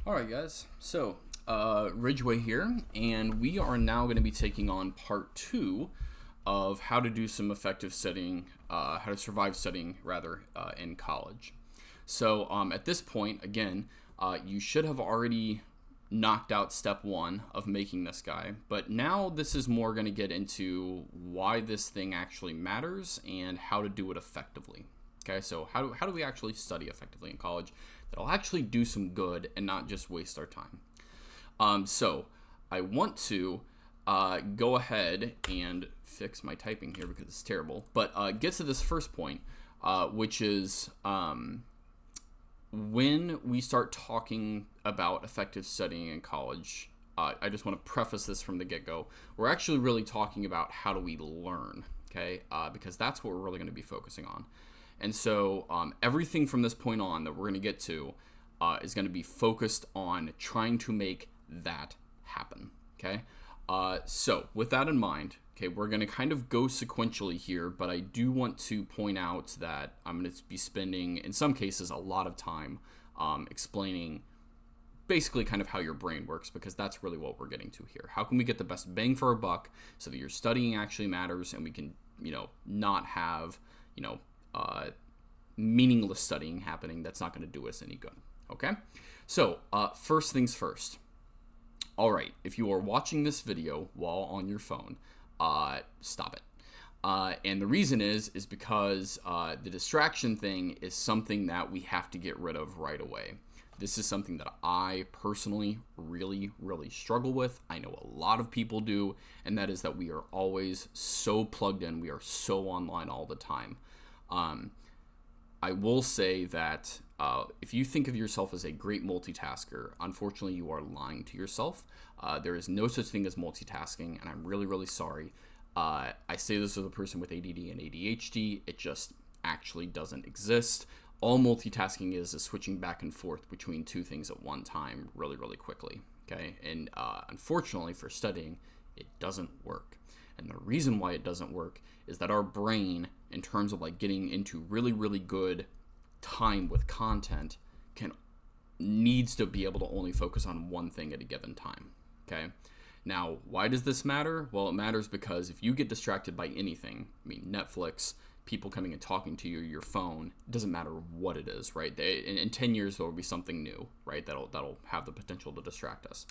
All right, guys. So, Ridgeway here, and we are now going to be taking on part two of how to do some effective studying, how to survive studying, rather, in college. So, at this point, again, you should have already knocked out step one of making this guy, but now this is more going to get into why this thing actually matters and how to do it effectively. Okay, so how do we actually study effectively in college that'll actually do some good and not just waste our time? So I want to go ahead and fix my typing here because it's terrible, but get to this first point, which is when we start talking about effective studying in college. I just want to preface this from the get-go. We're actually really talking about how do we learn, okay? Because that's what we're really going to be focusing on. And so everything from this point on that we're going to get to is going to be focused on trying to make that happen, okay? So with that in mind, okay, we're going to kind of go sequentially here, but I do want to point out that I'm going to be spending, in some cases, a lot of time explaining basically kind of how your brain works, because that's really what we're getting to here. How can we get the best bang for our buck so that your studying actually matters and we can, not have, meaningless studying happening that's not going to do us any good. Okay, so first things first. All right, if you are watching this video while on your phone, stop it. And the reason is because the distraction thing is something that we have to get rid of right away. This is something that I personally really, really struggle with. I know a lot of people do, and that is that we are always so plugged in. We are so online all the time. I will say that if you think of yourself as a great multitasker, unfortunately, you are lying to yourself. There is no such thing as multitasking, and I'm really, really sorry. I say this as a person with ADD and ADHD. It just actually doesn't exist. All multitasking is switching back and forth between two things at one time really, really quickly. Okay, and unfortunately for studying, it doesn't work. And the reason why it doesn't work is that our brain, in terms of like getting into really, really good time with content, needs to be able to only focus on one thing at a given time. Okay. Now, why does this matter? Well, it matters because if you get distracted by anything, Netflix, people coming and talking to you, your phone, it doesn't matter what it is, right? In 10 years, there will be something new, right? That'll have the potential to distract us.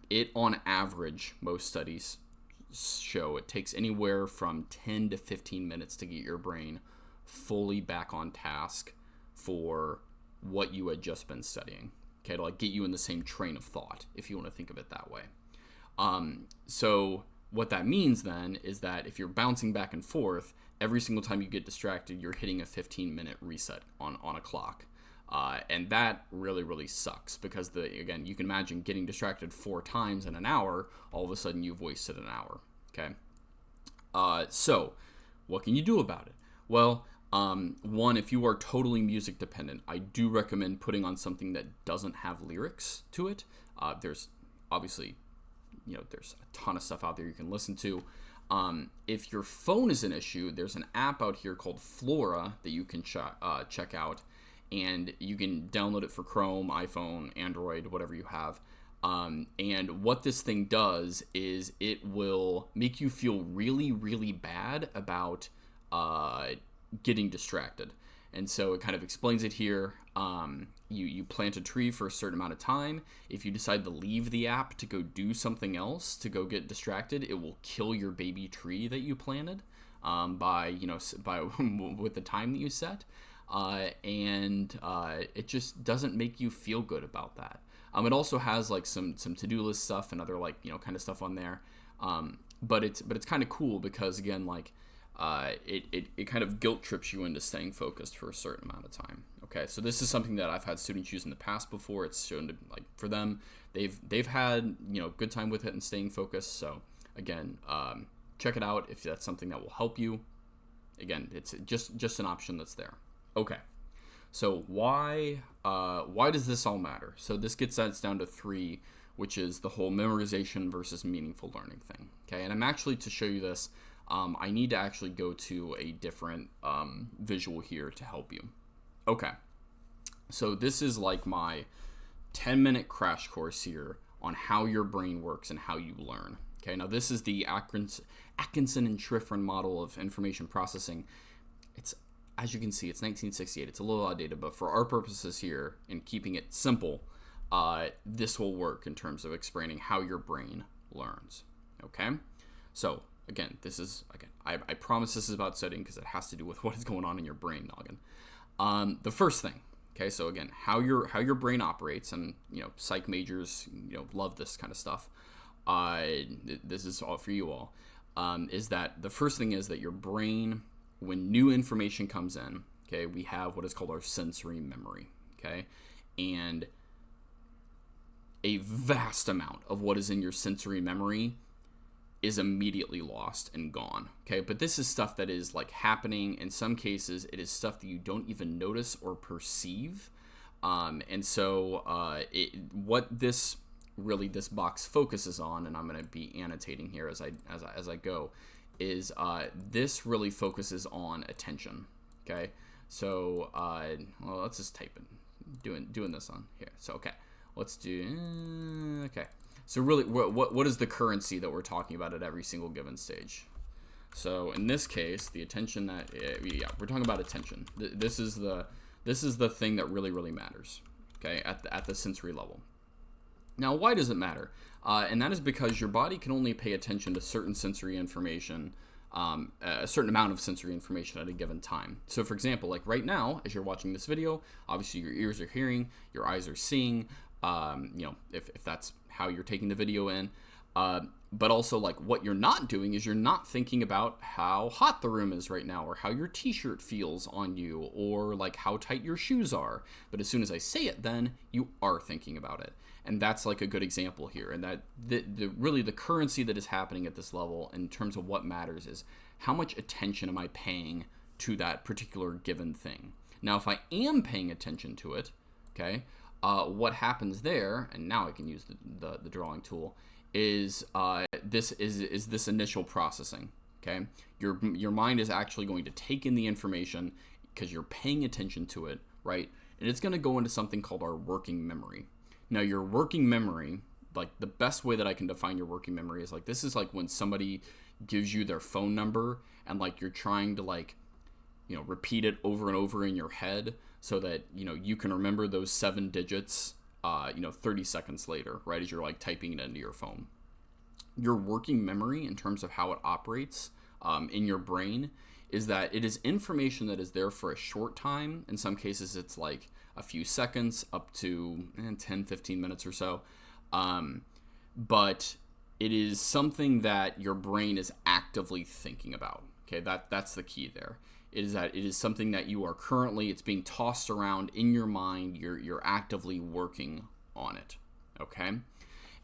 It, on average, most studies show it takes anywhere from 10 to 15 minutes to get your brain fully back on task for what you had just been studying, okay, to like get you in the same train of thought, if you want to think of it that way. So what that means then is that if you're bouncing back and forth, every single time you get distracted, you're hitting a 15-minute reset on a clock. And that really, really sucks because, again, you can imagine getting distracted 4 times in an hour, all of a sudden you've wasted an hour, okay? So what can you do about it? Well, one, if you are totally music dependent, I do recommend putting on something that doesn't have lyrics to it. There's obviously, there's a ton of stuff out there you can listen to. If your phone is an issue, there's an app out here called Flora that you can check out. And you can download it for Chrome, iPhone, Android, whatever you have. And what this thing does is it will make you feel really, really bad about getting distracted. And so it kind of explains it here. You plant a tree for a certain amount of time. If you decide to leave the app to go do something else, to go get distracted, it will kill your baby tree that you planted by with the time that you set. And it just doesn't make you feel good about that. It also has like some to-do list stuff and other kind of stuff on there. But it's kind of cool because again, it kind of guilt trips you into staying focused for a certain amount of time. Okay, so this is something that I've had students use in the past before. It's shown to, for them, they've had good time with it and staying focused. So again, check it out if that's something that will help you. Again, it's just an option that's there. Okay, so why does this all matter? So this gets us down to 3, which is the whole memorization versus meaningful learning thing. Okay, and I'm actually, to show you this, I need to actually go to a different visual here to help you. Okay, so this is like my 10-minute crash course here on how your brain works and how you learn. Okay, now this is the Atkinson and Shiffrin model of information processing. It's, as you can see, it's 1968. It's a little outdated, but for our purposes here, in keeping it simple, this will work in terms of explaining how your brain learns. Okay, so again, I promise this is about studying because it has to do with what is going on in your brain noggin. The first thing, okay, so again, how your brain operates, and psych majors love this kind of stuff. This is all for you all. Is that the first thing is that your brain, when new information comes in, okay, we have what is called our sensory memory, okay, and a vast amount of what is in your sensory memory is immediately lost and gone, okay? But this is stuff that is like happening. In some cases, it is stuff that you don't even notice or perceive. And so what this box focuses on, and I'm going to be annotating here as I go, is this really focuses on attention, okay? So, well, let's just type it, doing this on here. So, okay. Let's do, okay. So really, what is the currency that we're talking about at every single given stage? So in this case, the attention that, yeah, we're talking about attention. This is the thing that really matters, okay, at the sensory level. Now, why does it matter? And that is because your body can only pay attention to certain sensory information, a certain amount of sensory information at a given time. So for example, like right now, as you're watching this video, obviously your ears are hearing, your eyes are seeing, if that's how you're taking the video in, but also like what you're not doing is you're not thinking about how hot the room is right now, or how your t-shirt feels on you, or like how tight your shoes are. But as soon as I say it, then you are thinking about it. And that's like a good example here. And that really the currency that is happening at this level in terms of what matters is how much attention am I paying to that particular given thing. Now, if I am paying attention to it, okay, what happens there, and now I can use the drawing tool, is this initial processing. Okay, your mind is actually going to take in the information because you're paying attention to it, right? And it's going to go into something called our working memory. Now, your working memory, like the best way that I can define your working memory is like, this is like when somebody gives you their phone number and like you're trying to like, repeat it over and over in your head so that, you can remember those 7 digits, 30 seconds later, right? As you're like typing it into your phone. Your working memory in terms of how it operates in your brain is that it is information that is there for a short time. In some cases, it's like a few seconds up to 10, 15 minutes or so. But it is something that your brain is actively thinking about. Okay, that's the key there. It is something that you are currently, it's being tossed around in your mind. You're actively working on it. Okay?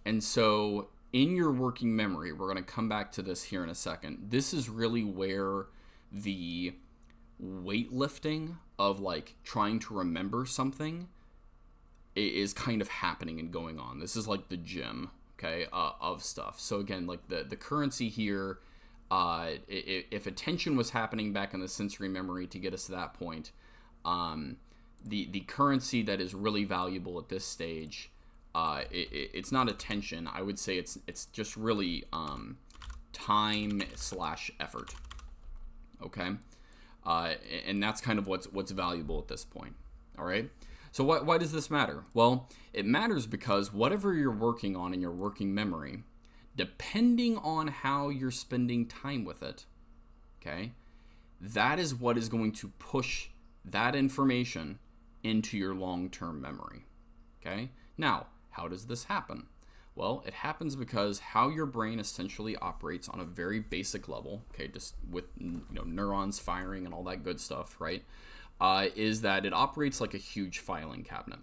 And so in your working memory, we're going to come back to this here in a second. This is really where the weightlifting of like trying to remember something is kind of happening and going on. This is like the gym, okay, of stuff. So again, like the currency here, if attention was happening back in the sensory memory to get us to that point, the currency that is really valuable at this stage, it's not attention. I would say it's just really time/effort. Okay, and that's kind of what's valuable at this point. All right. So why does this matter? Well, it matters because whatever you're working on in your working memory, depending on how you're spending time with it, okay, that is what is going to push that information into your long-term memory. Okay. Now, how does this happen? Well, it happens because how your brain essentially operates on a very basic level, okay, just with neurons firing and all that good stuff, right? Is that it operates like a huge filing cabinet,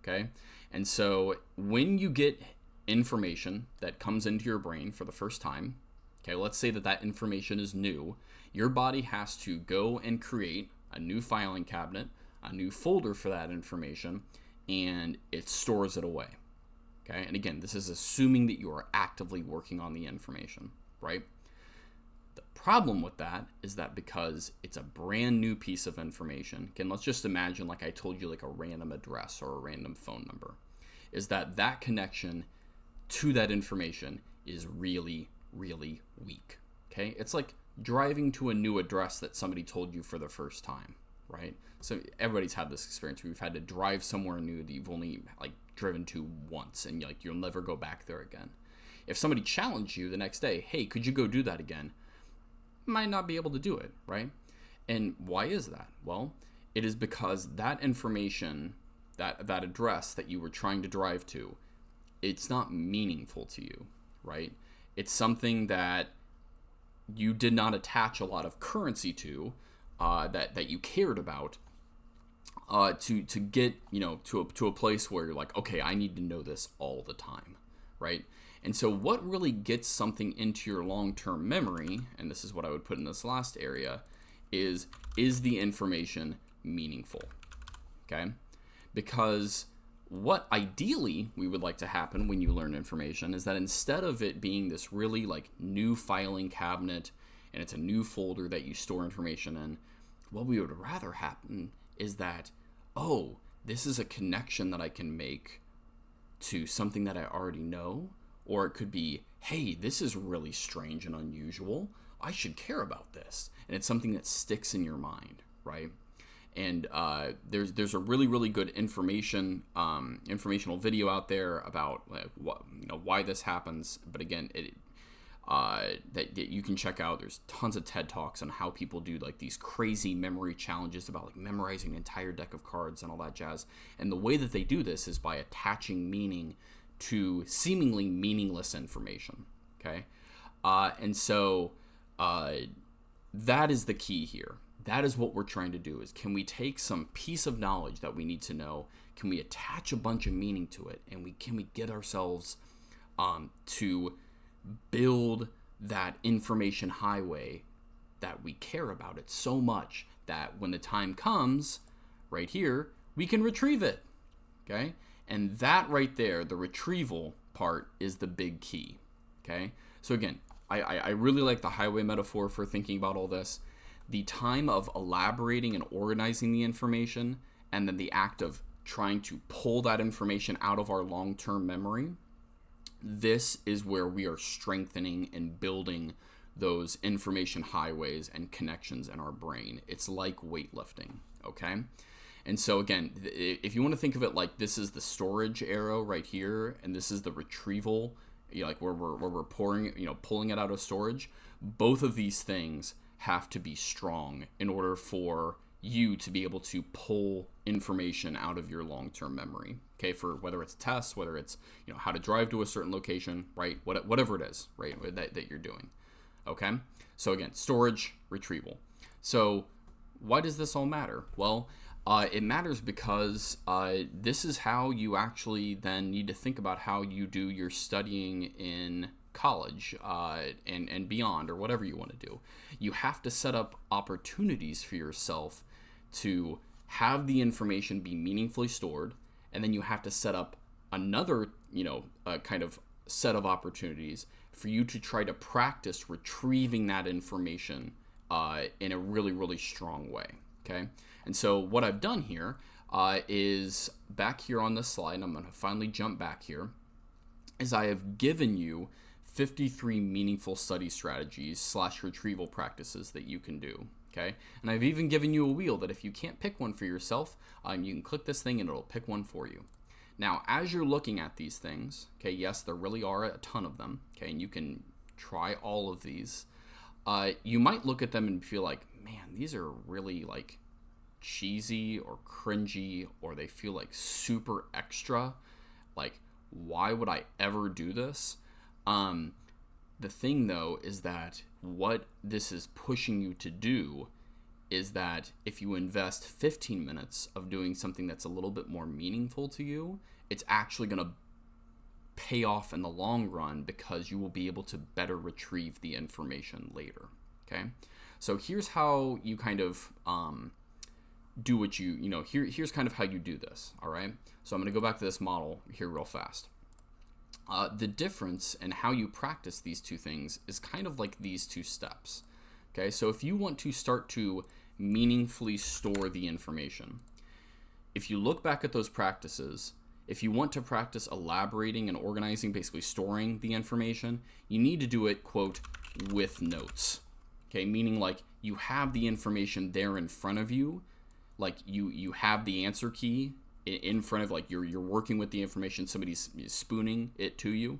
okay? And so when you get information that comes into your brain for the first time, okay, let's say that information is new, your body has to go and create a new filing cabinet, a new folder for that information, and it stores it away, okay? And again, this is assuming that you are actively working on the information, right? The problem with that is that because it's a brand new piece of information, again, let's just imagine, like I told you, like a random address or a random phone number. is that that connection to that information is really, really weak. Okay? It's like driving to a new address that somebody told you for the first time, right? So everybody's had this experience where you've had to drive somewhere new that you've only like driven to once, and like you'll never go back there again. If somebody challenged you the next day, hey, could you go do that again? Might not be able to do it, right? And why is that? Well, it is because that information, that address that you were trying to drive to, it's not meaningful to you, right? It's something that you did not attach a lot of currency to, that you cared about, to get, you know, to a place where you're like, okay, I need to know this all the time, right? And so what really gets something into your long-term memory, and this is what I would put in this last area, is the information meaningful, okay? Because what ideally we would like to happen when you learn information is that instead of it being this really like new filing cabinet and it's a new folder that you store information in, what we would rather happen is that, oh, this is a connection that I can make to something that I already know. Or it could be, hey, this is really strange and unusual. I should care about this. And it's something that sticks in your mind, right? And there's a really, really good informational video out there about why this happens. But again, that you can check out. There's tons of TED Talks on how people do like these crazy memory challenges about like memorizing an entire deck of cards and all that jazz. And the way that they do this is by attaching meaning to seemingly meaningless information, okay? And so that is the key here. That is what we're trying to do, is can we take some piece of knowledge that we need to know, can we attach a bunch of meaning to it, and can we get ourselves to build that information highway that we care about it so much that when the time comes, right here, we can retrieve it, okay? And that right there, the retrieval part, is the big key, okay? So again, I really like the highway metaphor for thinking about all this. The time of elaborating and organizing the information, and then the act of trying to pull that information out of our long-term memory, this is where we are strengthening and building those information highways and connections in our brain. It's like weightlifting, okay? And so again, if you want to think of it like this is the storage arrow right here, and this is the retrieval, like where we're pulling it out of storage, both of these things have to be strong in order for you to be able to pull information out of your long-term memory, okay? For whether it's tests, whether it's how to drive to a certain location, right? Whatever it is, right? That you're doing, okay? So again, storage, retrieval. So why does this all matter? Well, it matters because this is how you actually then need to think about how you do your studying in college and beyond, or whatever you want to do. You have to set up opportunities for yourself to have the information be meaningfully stored, and then you have to set up another kind of set of opportunities for you to try to practice retrieving that information in a really, really strong way, okay? And so what I've done here is back here on this slide, and I'm going to finally jump back here, is I have given you 53 meaningful study strategies / retrieval practices that you can do, okay? And I've even given you a wheel that if you can't pick one for yourself, you can click this thing and it'll pick one for you. Now, as you're looking at these things, okay, yes, there really are a ton of them, okay, and you can try all of these. You might look at them and feel like, man, these are really like cheesy or cringy, or they feel like super extra. Like, why would I ever do this? The thing though is that what this is pushing you to do is that if you invest 15 minutes of doing something that's a little bit more meaningful to you, it's actually going to pay off in the long run, because you will be able to better retrieve the information later, okay? So here's how you kind of do what here's kind of how you do this, all right? So I'm going to go back to this model here real fast. The difference in how you practice these two things is kind of like these two steps, okay? So if you want to start to meaningfully store the information, if you look back at those practices, if you want to practice elaborating and organizing, basically storing the information, you need to do it, quote, with notes. Okay, meaning like you have the information there in front of you, like you have the answer key in front of, like you're working with the information, somebody's spooning it to you,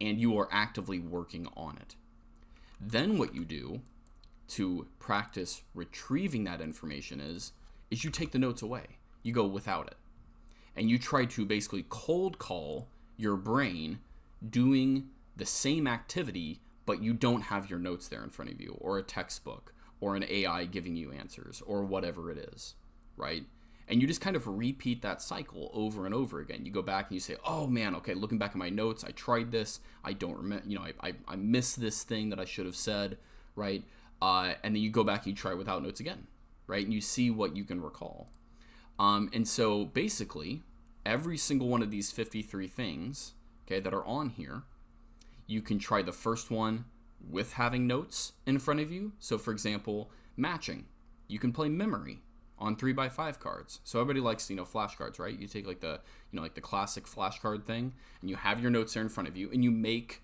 and you are actively working on it. Then what you do to practice retrieving that information is you take the notes away. You go without it. And you try to basically cold call your brain doing the same activity, but you don't have your notes there in front of you, or a textbook, or an AI giving you answers, or whatever it is, right? And you just kind of repeat that cycle over and over again. You go back and you say, oh man, okay, looking back at my notes, I tried this, I don't remember, I missed this thing that I should have said, right? And then you go back and you try without notes again, right? And you see what you can recall. And so basically, every single one of these 53 things, okay, that are on here, you can try the first one with having notes in front of you. So for example, matching. You can play memory on 3x5 cards. So everybody likes, flashcards, right? You take like the, like the classic flashcard thing, and you have your notes there in front of you, and you make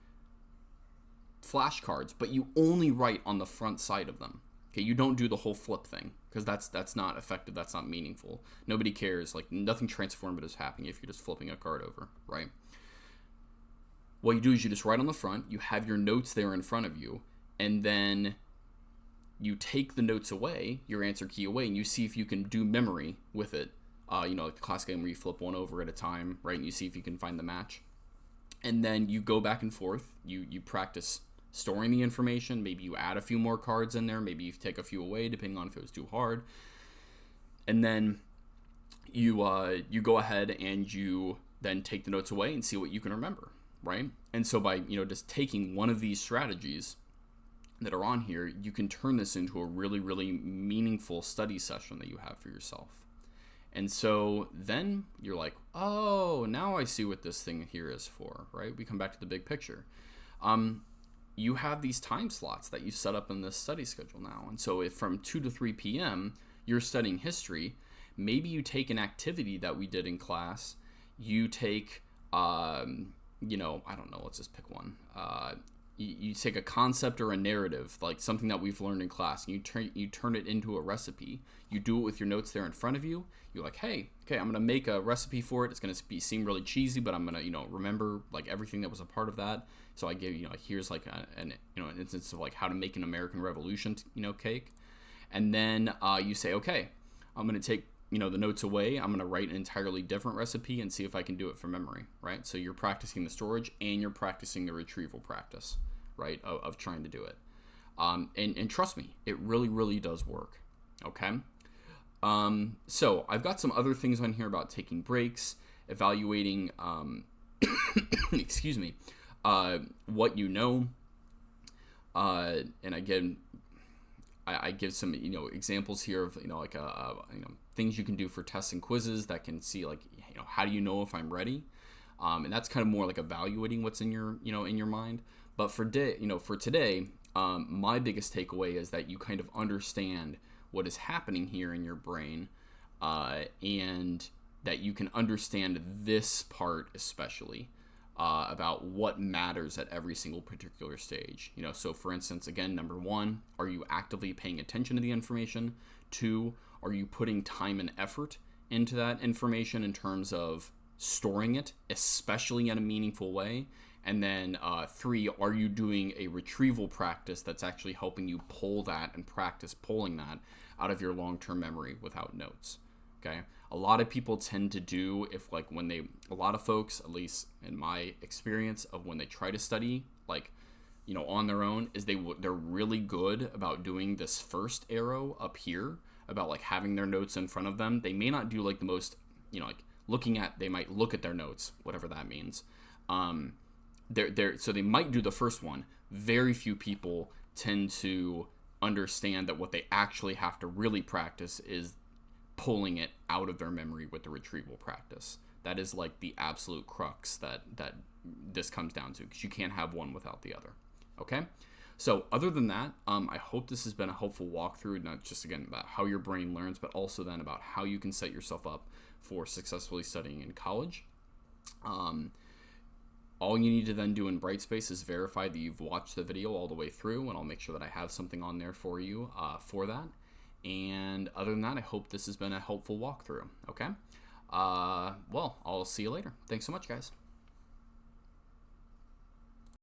flashcards, but you only write on the front side of them. Okay, you don't do the whole flip thing, because that's not effective, that's not meaningful. Nobody cares, like nothing transformative is happening if you're just flipping a card over, right? What you do is you just write on the front, you have your notes there in front of you, and then you take the notes away, your answer key away, and you see if you can do memory with it. Like the classic game where you flip one over at a time, right? And you see if you can find the match. And then you go back and forth, you practice storing the information. Maybe you add a few more cards in there, maybe you take a few away depending on if it was too hard, and then you go ahead and you then take the notes away and see what you can remember, right? And so by just taking one of these strategies that are on here, you can turn this into a really, really meaningful study session that you have for yourself. And so then you're like, oh, now I see what this thing here is for, right? We come back to the big picture. You have these time slots that you set up in this study schedule now. And so if from 2 to 3 p.m. you're studying history, maybe you take an activity that we did in class. You take, I don't know, let's just pick one. You take a concept or a narrative, like something that we've learned in class, and you turn it into a recipe. You do it with your notes there in front of you. You're like, hey, okay, I'm gonna make a recipe for it. It's gonna seem really cheesy, but I'm gonna remember like everything that was a part of that. So I give here's like an instance of like how to make an American Revolution cake, and then you say, okay, I'm gonna take the notes away. I'm gonna write an entirely different recipe and see if I can do it from memory, right? So you're practicing the storage and you're practicing the retrieval practice, right, of trying to do it. And trust me, it really, really does work, okay? So I've got some other things on here about taking breaks, evaluating, excuse me, what you know, and again, I give some examples here of things you can do for tests and quizzes that can see like how do you know if I'm ready, and that's kind of more like evaluating what's in your in your mind. But for today, my biggest takeaway is that you kind of understand what is happening here in your brain, and that you can understand this part especially. About what matters at every single particular stage. So for instance, again, number 1, are you actively paying attention to the information? 2, are you putting time and effort into that information in terms of storing it, especially in a meaningful way? And then 3, are you doing a retrieval practice that's actually helping you pull that and practice pulling that out of your long-term memory without notes? Okay. A lot of people tend to do, a lot of folks, at least in my experience of when they try to study, on their own, is they're really good about doing this first arrow up here, about having their notes in front of them. They may not do the most, they might look at their notes, whatever that means. So they might do the first one. Very few people tend to understand that what they actually have to really practice is pulling it out of their memory with the retrieval practice. That is the absolute crux that this comes down to, because you can't have one without the other. Okay? So other than that, I hope this has been a helpful walkthrough, not just again about how your brain learns, but also then about how you can set yourself up for successfully studying in college. All you need to then do in Brightspace is verify that you've watched the video all the way through, and I'll make sure that I have something on there for you for that. And other than that, I hope this has been a helpful walkthrough. Okay? Well, I'll see you later. Thanks so much, guys.